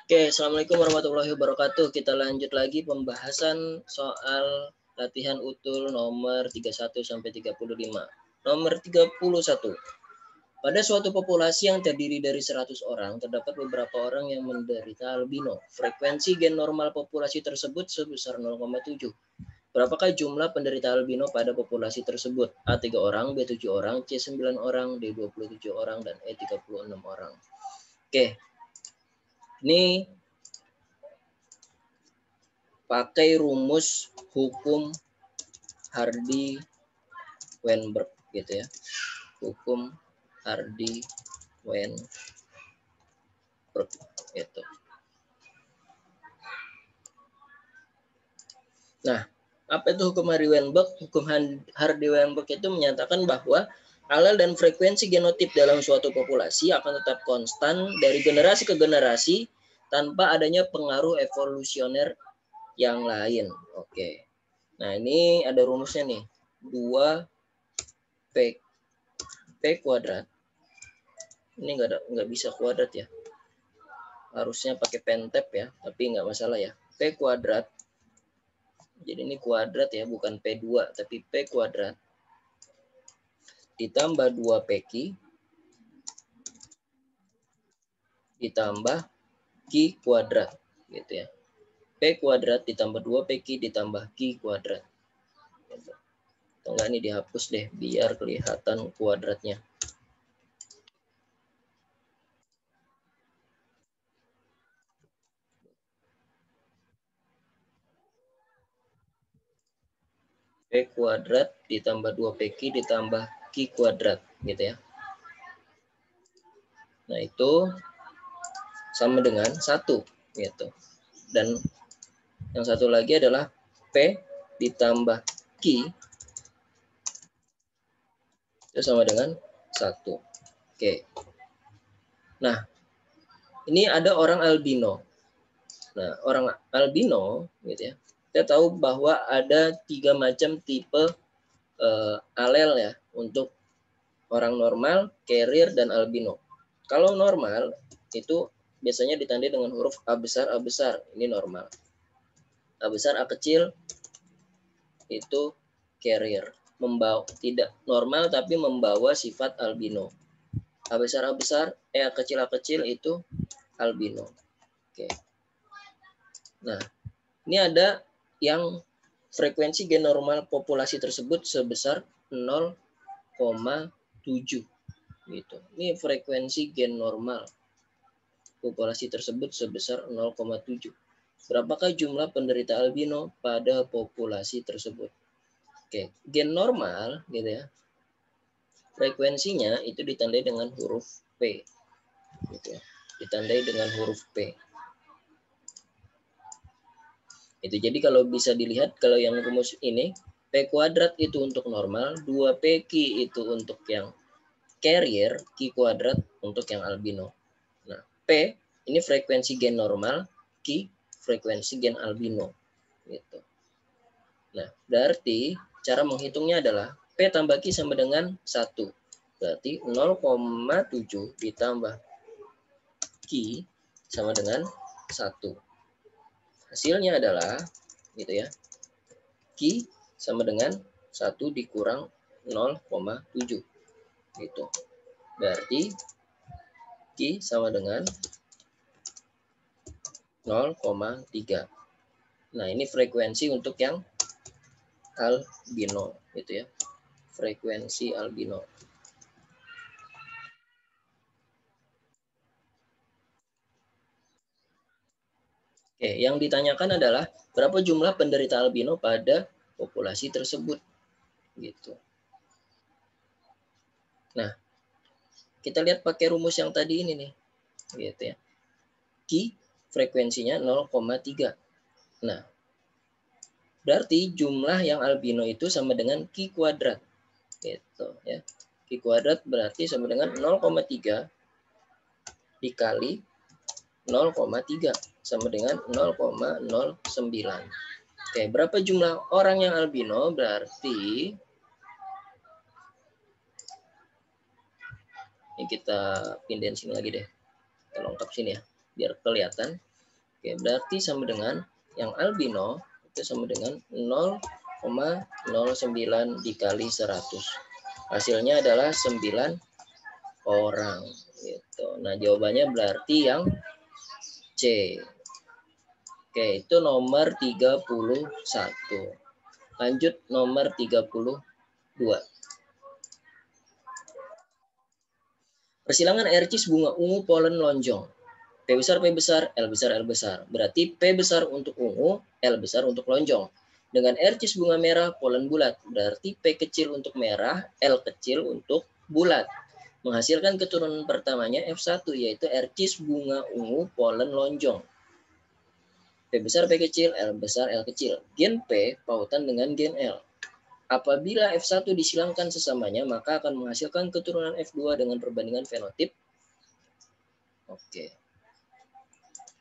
Oke, Assalamualaikum warahmatullahi wabarakatuh. Kita lanjut lagi pembahasan soal latihan utul nomor 31 sampai 35. Nomor 31. Pada suatu populasi yang terdiri dari 100 orang, terdapat beberapa orang yang menderita albino. Frekuensi gen normal populasi tersebut sebesar 0,7. Berapakah jumlah penderita albino pada populasi tersebut? A 3 orang, B 7 orang, C 9 orang, D 27 orang, dan E 36 orang. Oke. Ini pakai rumus hukum Hardy-Weinberg gitu ya. Hukum Hardy-Weinberg gitu. Nah, apa itu hukum Hardy-Weinberg? Hukum Hardy-Weinberg itu menyatakan bahwa alel dan frekuensi genotip dalam suatu populasi akan tetap konstan dari generasi ke generasi tanpa adanya pengaruh evolusioner yang lain. Oke. Nah, ini ada rumusnya nih. 2P kuadrat. Ini nggak bisa kuadrat ya. Harusnya pakai pentap ya, tapi nggak masalah ya. P kuadrat. Jadi ini kuadrat ya, bukan P2, tapi P kuadrat. Ditambah 2PQ. Ditambah Q kuadrat. Gitu ya. P kuadrat ditambah 2PQ ditambah Q kuadrat. Gitu. Atau enggak, ini dihapus deh, biar kelihatan kuadratnya. P kuadrat ditambah 2PQ ditambah Q kuadrat gitu ya. Nah, itu sama dengan 1 gitu. Dan yang satu lagi adalah P ditambah Q itu sama dengan 1. Oke. Nah, ini ada orang albino. Nah, orang albino gitu ya. Kita tahu bahwa ada 3 macam tipe alel ya untuk orang normal, carrier, dan albino. Kalau normal itu biasanya ditandai dengan huruf A besar, A besar. Ini normal. A besar, A kecil itu carrier. Tidak normal tapi membawa sifat albino. A besar, A kecil itu albino. Oke. Nah, ini ada yang frekuensi gen normal populasi tersebut sebesar 0,7 gitu. Ini frekuensi gen normal populasi tersebut sebesar 0,7. Berapakah jumlah penderita albino pada populasi tersebut? Oke, gen normal gitu ya. Frekuensinya itu ditandai dengan huruf P. Gitu ya. Ditandai dengan huruf P. Itu jadi kalau bisa dilihat kalau yang rumus ini P kuadrat itu untuk normal, 2PQ itu untuk yang carrier, Q kuadrat untuk yang albino. Nah, P ini frekuensi gen normal, Q frekuensi gen albino gitu. Nah, berarti cara menghitungnya adalah P tambah Q sama dengan 1. Berarti 0,7 ditambah Q sama dengan 1. Hasilnya adalah gitu ya. Q sama dengan 1 dikurang 0,7 gitu. Berarti Q sama dengan 0,3. Nah, ini frekuensi untuk yang albino gitu ya. Frekuensi albino. Oke, yang ditanyakan adalah berapa jumlah penderita albino pada populasi tersebut gitu. Nah, kita lihat pakai rumus yang tadi ini nih. Gitu ya. Q frekuensinya 0,3. Nah, berarti jumlah yang albino itu sama dengan Q kuadrat. Gitu ya. Q kuadrat berarti sama dengan 0,3 dikali 0,3 sama dengan 0,09. Oke, berapa jumlah orang yang albino? Berarti ini kita pindahin sini lagi deh. Kita lengkap sini ya, biar kelihatan. Oke, berarti sama dengan yang albino itu sama dengan 0,09 dikali 100. Hasilnya adalah 9 orang gitu. Nah, jawabannya berarti yang C. Oke, itu nomor 31. Lanjut nomor 32. Persilangan RCIS bunga ungu polen lonjong. P besar, P besar, L besar, L besar. Berarti P besar untuk ungu, L besar untuk lonjong. Dengan RCIS bunga merah, polen bulat. Berarti P kecil untuk merah, L kecil untuk bulat. Menghasilkan keturunan pertamanya F1, yaitu RCIS bunga ungu, polen lonjong. P besar, P kecil, L besar, L kecil. Gen P pautan dengan gen L. Apabila F1 disilangkan sesamanya, maka akan menghasilkan keturunan F2 dengan perbandingan fenotip. Oke.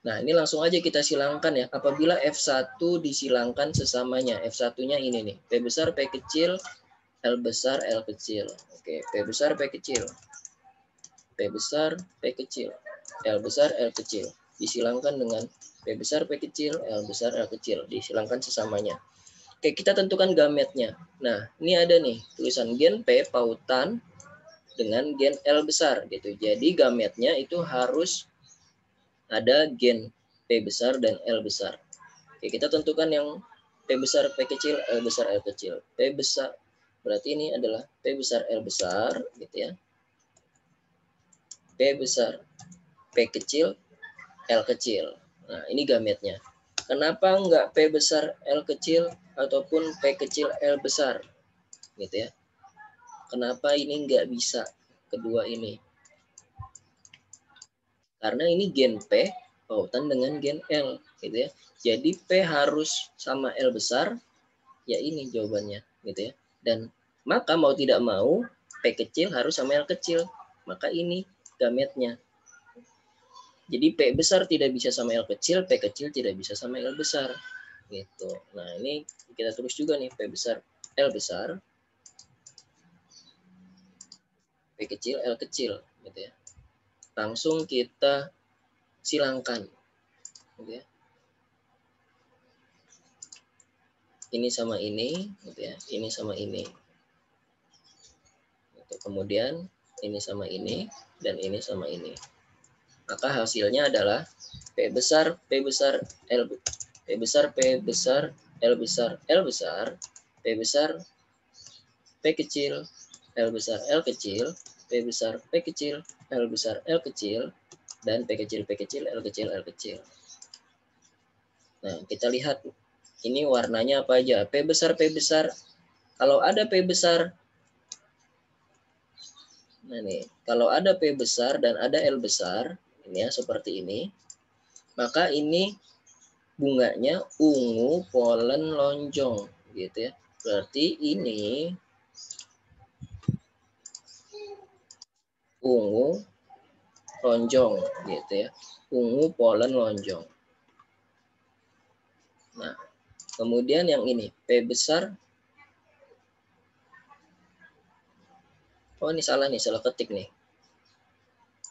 Nah, ini langsung aja kita silangkan ya. Apabila F1 disilangkan sesamanya, F1-nya ini nih. P besar, P kecil, L besar, L kecil. Oke, P besar, P kecil. P besar, P kecil. L besar, L kecil. Disilangkan dengan P besar, P kecil, L besar, L kecil. Disilangkan sesamanya. Oke, kita tentukan gametnya. Nah, ini ada nih tulisan gen P pautan dengan gen L besar gitu. Jadi gametnya itu harus ada gen P besar dan L besar. Oke, kita tentukan yang P besar, P kecil, L besar, L kecil. P besar, berarti ini adalah P besar, L besar, gitu ya. P besar, P kecil, L kecil. Nah, ini gametnya. Kenapa enggak P besar, L kecil, ataupun P kecil, L besar? Gitu ya. Kenapa ini enggak bisa kedua ini? Karena ini gen P pautan dengan gen L, gitu ya. Jadi P harus sama L besar, ya ini jawabannya, gitu ya. Dan maka mau tidak mau P kecil harus sama L kecil, maka ini gametnya. Jadi P besar tidak bisa sama L kecil, P kecil tidak bisa sama L besar, gitu. Nah ini kita tulis juga nih P besar, L besar, P kecil, L kecil, gitu ya. Langsung kita silangkan, gitu ya. Ini sama ini, gitu ya. Ini sama ini. Gitu. Kemudian ini sama ini dan ini sama ini. Maka hasilnya adalah P besar, P besar, L P besar, P besar, L besar, L besar, P besar, P kecil, L besar, L kecil, P besar, P kecil, L besar, L kecil, dan P kecil, P kecil, L kecil, L kecil. Nah, kita lihat ini warnanya apa aja. P besar, P besar. Kalau ada P besar, nah nih, kalau ada P besar dan ada L besar, ini ya seperti ini, maka ini bunganya ungu polen lonjong, gitu ya. Berarti ini ungu lonjong, gitu ya. Ungu polen lonjong. Nah, kemudian yang ini P besar. Oh, ini salah nih, salah ketik nih.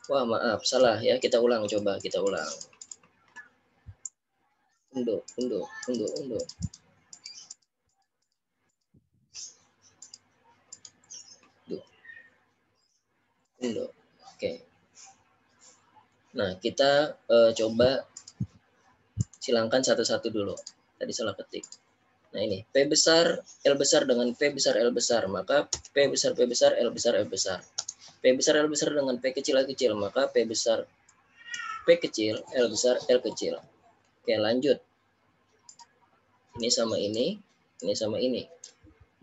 Wah, maaf, salah ya. Kita ulang, coba kita ulang. Unduh. Unduh. Oke. Nah, kita coba silangkan satu-satu dulu. Tadi salah ketik. Nah ini, P besar, L besar dengan P besar, L besar. Maka P besar, P besar, L besar, L besar. P besar, L besar dengan P kecil, L kecil. Maka P besar, P kecil, L besar, L kecil. Oke, lanjut. Ini sama ini sama ini.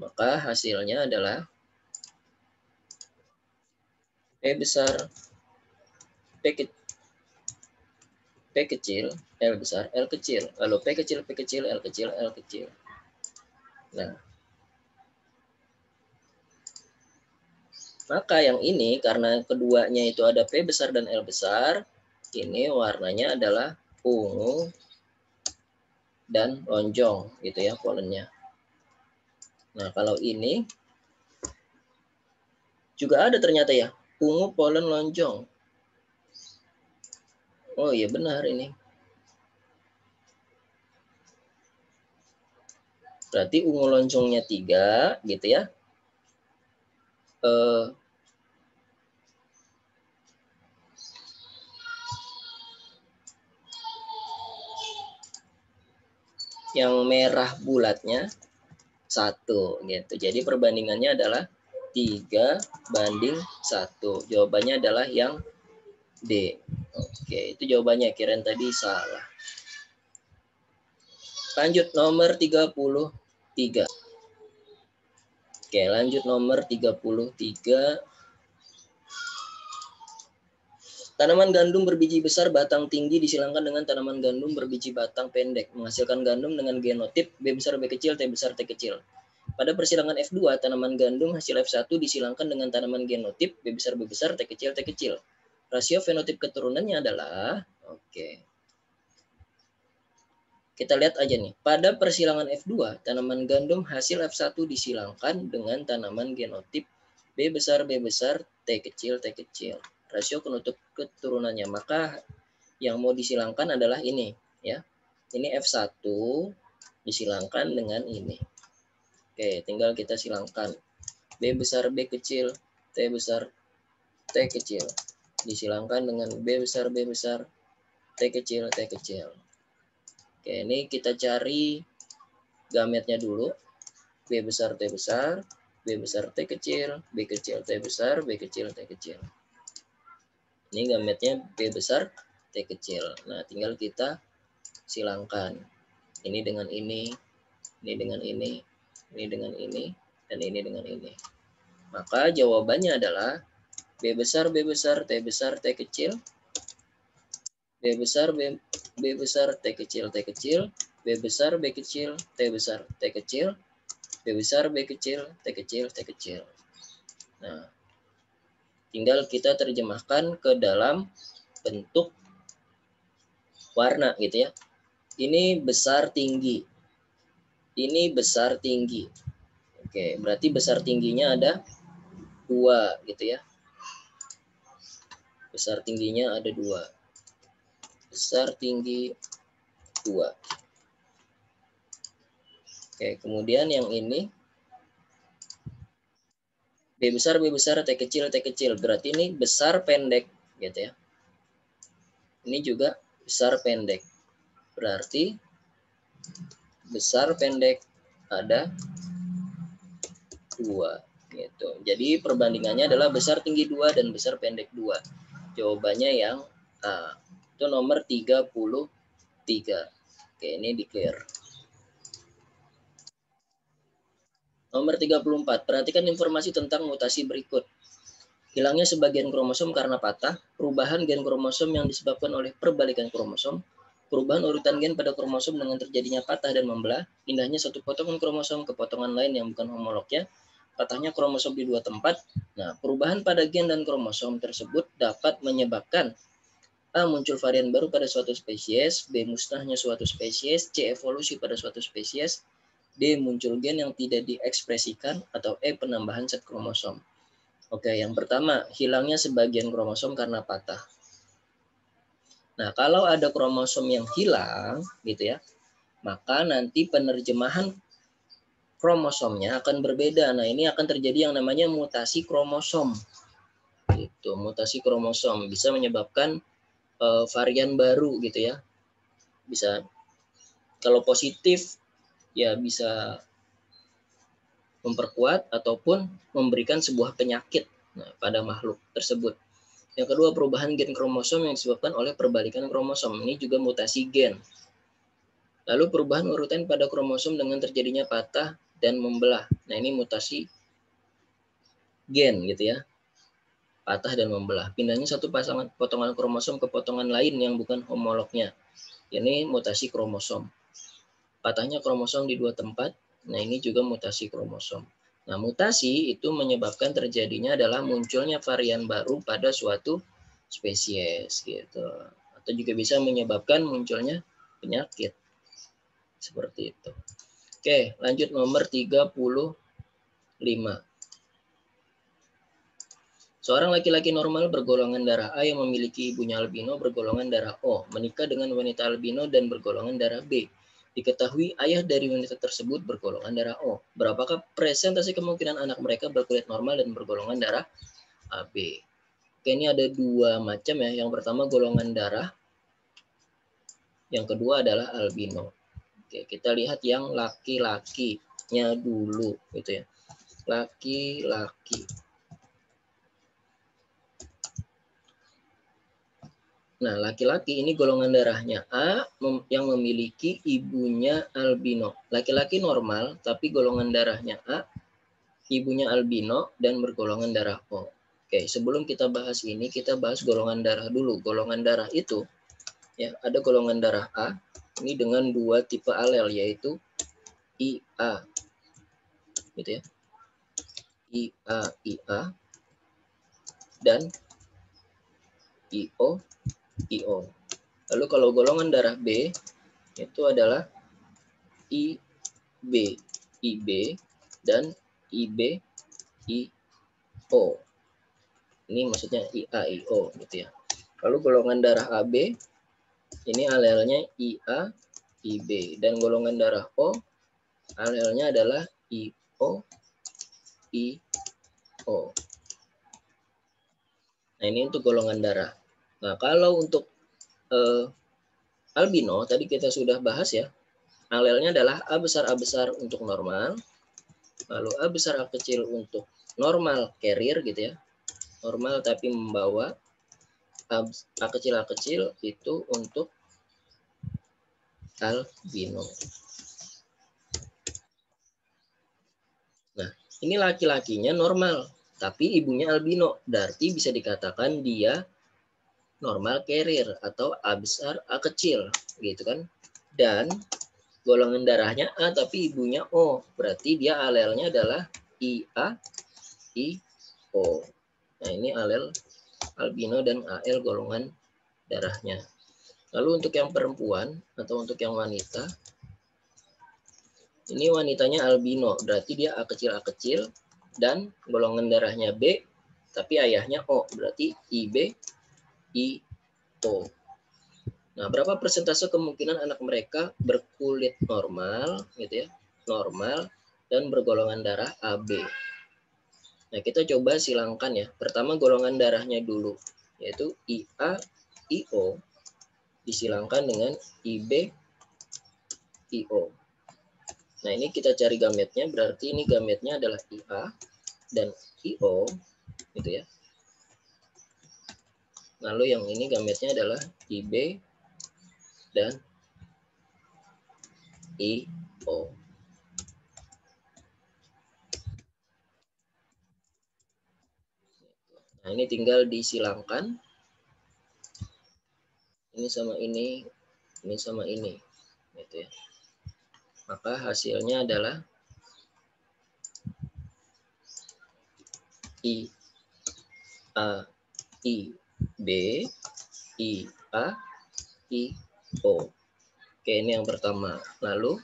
Maka hasilnya adalah P besar, P kecil, L besar, L kecil. Lalu P kecil, P kecil, L kecil, L kecil. Nah, maka yang ini karena keduanya itu ada P besar dan L besar, ini warnanya adalah ungu dan lonjong gitu ya polennya. Nah, kalau ini juga ada ternyata ya, ungu polen lonjong. Oh iya benar ini. Berarti ungu loncongnya 3 gitu ya. Yang merah bulatnya 1 gitu. Jadi perbandingannya adalah 3:1. Jawabannya adalah yang D. Oke, itu jawabannya. Kirain tadi salah. Lanjut nomor 33. Oke, lanjut nomor 33. Tanaman gandum berbiji besar batang tinggi disilangkan dengan tanaman gandum berbiji batang pendek, menghasilkan gandum dengan genotip B besar B kecil T besar T kecil. Pada persilangan F2, tanaman gandum hasil F1 disilangkan dengan tanaman genotip B besar T kecil T kecil. Rasio fenotip keturunannya adalah, oke. Kita lihat aja nih, pada persilangan F2, tanaman gandum hasil F1 disilangkan dengan tanaman genotip B besar T kecil T kecil. Rasio penutup keturunannya, maka yang mau disilangkan adalah ini ya. Ini F1 disilangkan dengan ini. Oke, tinggal kita silangkan. B besar B kecil T besar T kecil disilangkan dengan B besar T kecil T kecil. Oke, ini kita cari gametnya dulu. B besar T besar, B besar T kecil, B kecil T besar, B kecil T kecil. Ini gametnya B besar T kecil. Nah, tinggal kita silangkan. Ini dengan ini dengan ini dengan ini, dan ini dengan ini. Maka jawabannya adalah B besar T kecil, B besar T kecil T kecil, B besar B kecil T besar T kecil, B besar B kecil T kecil T kecil. Nah, tinggal kita terjemahkan ke dalam bentuk warna gitu ya. Ini besar tinggi. Ini besar tinggi. Oke, berarti besar tingginya ada 2 gitu ya. Besar tingginya ada 2. Besar tinggi 2. Oke, kemudian yang ini B besar T kecil T kecil. Berarti ini besar pendek gitu ya. Ini juga besar pendek. Berarti besar pendek ada 2 gitu. Jadi perbandingannya adalah besar tinggi 2 dan besar pendek 2. Jawabannya yang A. Itu nomor 33. Oke, ini di clear. Nomor 34. Perhatikan informasi tentang mutasi berikut. Hilangnya sebagian kromosom karena patah, perubahan gen kromosom yang disebabkan oleh perbalikan kromosom, perubahan urutan gen pada kromosom dengan terjadinya patah dan membelah, pindahnya satu potongan kromosom ke potongan lain yang bukan homolognya, patahnya kromosom di 2 tempat. Nah, perubahan pada gen dan kromosom tersebut dapat menyebabkan A. Muncul varian baru pada suatu spesies, B. Musnahnya suatu spesies, C. Evolusi pada suatu spesies, D. Muncul gen yang tidak diekspresikan, atau E. Penambahan set kromosom. Oke, yang pertama, hilangnya sebagian kromosom karena patah. Nah, kalau ada kromosom yang hilang, gitu ya, maka nanti penerjemahan kromosomnya akan berbeda. Nah, ini akan terjadi yang namanya mutasi kromosom. Gitu, mutasi kromosom bisa menyebabkan varian baru, gitu ya. Bisa, kalau positif, ya bisa memperkuat ataupun memberikan sebuah penyakit pada makhluk tersebut. Yang kedua, perubahan gen kromosom yang disebabkan oleh perbalikan kromosom. Ini juga mutasi gen. Lalu perubahan urutan pada kromosom dengan terjadinya patah dan membelah. Nah, ini mutasi gen gitu ya. Patah dan membelah. Pindahnya satu potongan kromosom ke potongan lain yang bukan homolognya. Ini mutasi kromosom. Patahnya kromosom di 2 tempat. Nah, ini juga mutasi kromosom. Nah, mutasi itu menyebabkan terjadinya adalah munculnya varian baru pada suatu spesies gitu. Atau juga bisa menyebabkan munculnya penyakit. Seperti itu. Oke, lanjut nomor 35. Seorang laki-laki normal bergolongan darah A yang memiliki ibunya albino bergolongan darah O, menikah dengan wanita albino dan bergolongan darah B. Diketahui ayah dari wanita tersebut bergolongan darah O. Berapakah presentasi kemungkinan anak mereka berkulit normal dan bergolongan darah AB? Oke, ini ada dua macam ya. Yang pertama golongan darah, yang kedua adalah albino. Oke, kita lihat yang laki-lakinya dulu gitu ya. Laki-laki. Nah, laki-laki ini golongan darahnya A yang memiliki ibunya albino. Laki-laki normal, tapi golongan darahnya A, ibunya albino, dan bergolongan darah O. Oke, sebelum kita bahas ini, kita bahas golongan darah dulu. Golongan darah itu, ya ada golongan darah A, ini dengan dua tipe alel, yaitu IA, gitu ya. IA, dan IO. Lalu kalau golongan darah B itu adalah IB, dan IO. Ini maksudnya IO gitu ya. Lalu golongan darah AB ini alelnya IA, IB, dan golongan darah O alelnya adalah IO. Nah, ini untuk golongan darah. Nah, kalau untuk albino, tadi kita sudah bahas ya, alelnya adalah A besar untuk normal, lalu A besar A kecil untuk normal carrier gitu ya, normal tapi membawa, A kecil itu untuk albino. Nah, ini laki-lakinya normal, tapi ibunya albino, berarti bisa dikatakan dia normal carrier atau A besar A kecil gitu kan. Dan golongan darahnya A tapi ibunya O, berarti dia alelnya adalah IA, IO. Nah, ini alel albino dan AL golongan darahnya. Lalu untuk yang perempuan atau untuk yang wanita, ini wanitanya albino, berarti dia A kecil dan golongan darahnya B, tapi ayahnya O, berarti IB, IO. Nah, berapa persentase kemungkinan anak mereka berkulit normal, gitu ya, normal dan bergolongan darah AB? Nah, kita coba silangkan ya. Pertama golongan darahnya dulu, yaitu IA, IO, disilangkan dengan IB, IO. Nah, ini kita cari gametnya, berarti ini gametnya adalah IA dan IO, gitu ya. Lalu yang ini gametnya adalah IB dan IO. Nah, ini tinggal disilangkan. Ini sama ini sama ini. Gitu ya. Maka hasilnya adalah I A I B I A I O. Oke, ini yang pertama. Lalu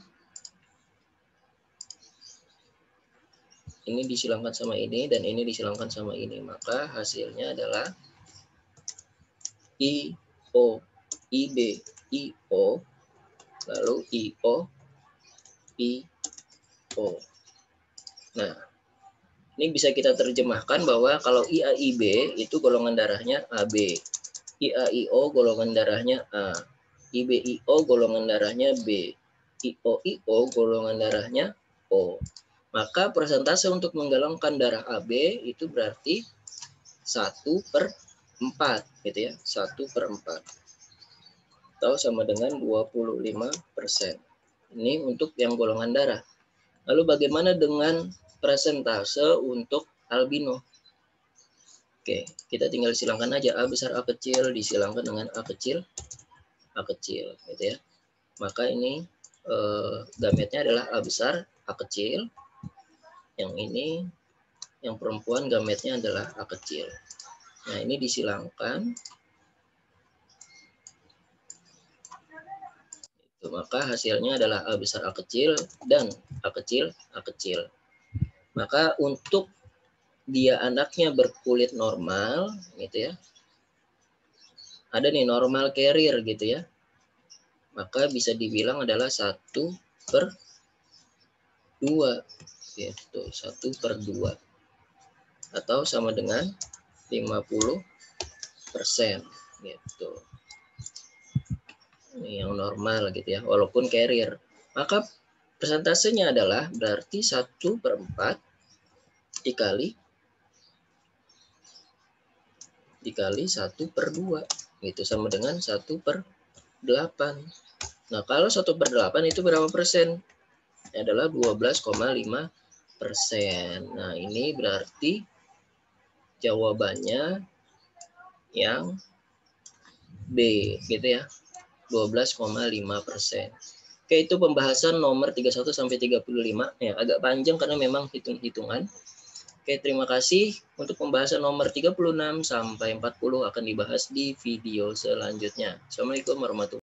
ini disilangkan sama ini dan ini disilangkan sama ini. Maka hasilnya adalah I O I B I O, lalu I O I O. Nah, ini bisa kita terjemahkan bahwa kalau IAIB itu golongan darahnya AB. IAIO golongan darahnya A. IBIO golongan darahnya B. IOIO golongan darahnya O. Maka persentase untuk menggolongkan darah AB itu berarti 1/4 gitu ya. 1/4. Atau sama dengan 25%. Ini untuk yang golongan darah. Lalu bagaimana dengan persentase untuk albino? Oke, kita tinggal silangkan aja A besar A kecil disilangkan dengan A kecil gitu ya. Maka ini gametnya adalah A besar A kecil. Yang ini yang perempuan gametnya adalah A kecil. Nah, ini disilangkan. Maka hasilnya adalah A besar A kecil dan A kecil. Maka untuk dia anaknya berkulit normal gitu ya. Ada nih normal carrier gitu ya. maka bisa dibilang adalah 1/2, yaitu 1/2 atau sama dengan 50% gitu. Ini yang normal gitu ya, walaupun carrier. Maka persentasenya adalah berarti 1/4 dikali 1/2 gitu, sama dengan 1/8. Nah, kalau 1/8 itu berapa persen? Adalah 12,5%. Nah, ini berarti jawabannya yang B gitu ya, 12,5%. Oke, itu pembahasan nomor 31 sampai 35 ya, agak panjang karena memang hitung-hitungan. Oke, terima kasih. Untuk pembahasan nomor 36 sampai 40 akan dibahas di video selanjutnya. Assalamualaikum warahmatullahi wabarakatuh.